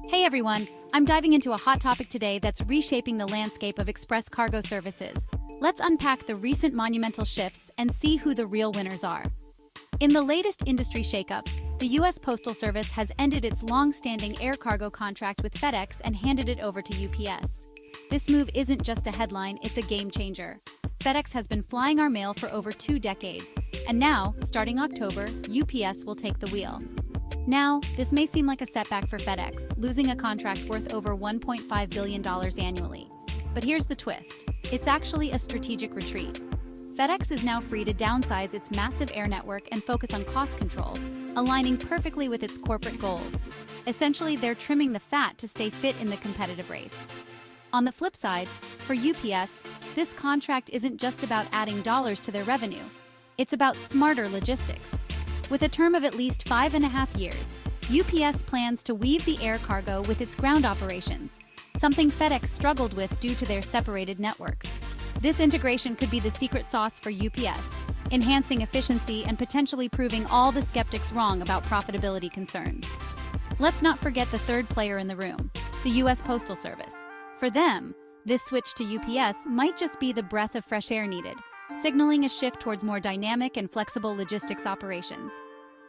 Hey everyone, I'm diving into a hot topic today that's reshaping the landscape of express cargo services. Let's unpack the recent monumental shifts and see who the real winners are. In the latest industry shakeup, the U.S. Postal Service has ended its long-standing air cargo contract with FedEx and handed it over to UPS. This move isn't just a headline, it's a game changer. FedEx has been flying our mail for over 2 decades, and now, starting October, UPS will take the wheel. Now, this may seem like a setback for FedEx, losing a contract worth over $1.5 billion annually. But here's the twist. It's actually a strategic retreat. FedEx is now free to downsize its massive air network and focus on cost control, aligning perfectly with its corporate goals. Essentially, they're trimming the fat to stay fit in the competitive race. On the flip side, for UPS, this contract isn't just about adding dollars to their revenue. It's about smarter logistics. With a term of at least 5.5 years, UPS plans to weave the air cargo with its ground operations, something FedEx struggled with due to their separated networks. This integration could be the secret sauce for UPS, enhancing efficiency and potentially proving all the skeptics wrong about profitability concerns. Let's not forget the third player in the room, the U.S. Postal Service. For them, this switch to UPS might just be the breath of fresh air needed, signaling a shift towards more dynamic and flexible logistics operations.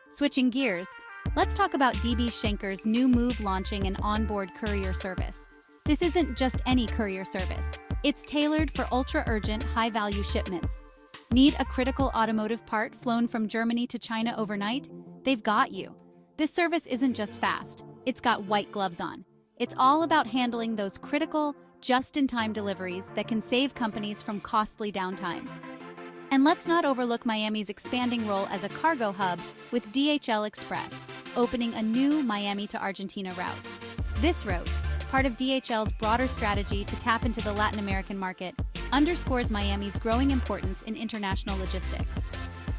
Switching gears, let's talk about DB Schenker's new move, launching an onboard courier service. This isn't just any courier service. It's tailored for ultra-urgent, high-value shipments. Need a critical automotive part flown from Germany to China overnight? They've got you. This service isn't just fast, it's got white gloves on. It's all about handling those critical, just-in-time deliveries that can save companies from costly downtimes. And let's not overlook Miami's expanding role as a cargo hub with DHL Express, opening a new Miami to Argentina route. This route, part of DHL's broader strategy to tap into the Latin American market, underscores Miami's growing importance in international logistics.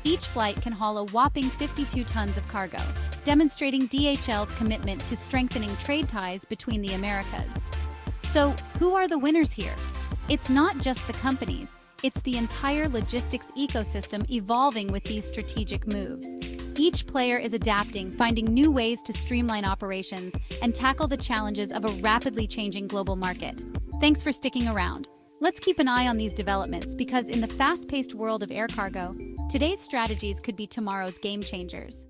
Each flight can haul a whopping 52 tons of cargo, demonstrating DHL's commitment to strengthening trade ties between the Americas. So, who are the winners here? It's not just the companies, it's the entire logistics ecosystem evolving with these strategic moves. Each player is adapting, finding new ways to streamline operations and tackle the challenges of a rapidly changing global market. Thanks for sticking around. Let's keep an eye on these developments because in the fast-paced world of air cargo, today's strategies could be tomorrow's game changers.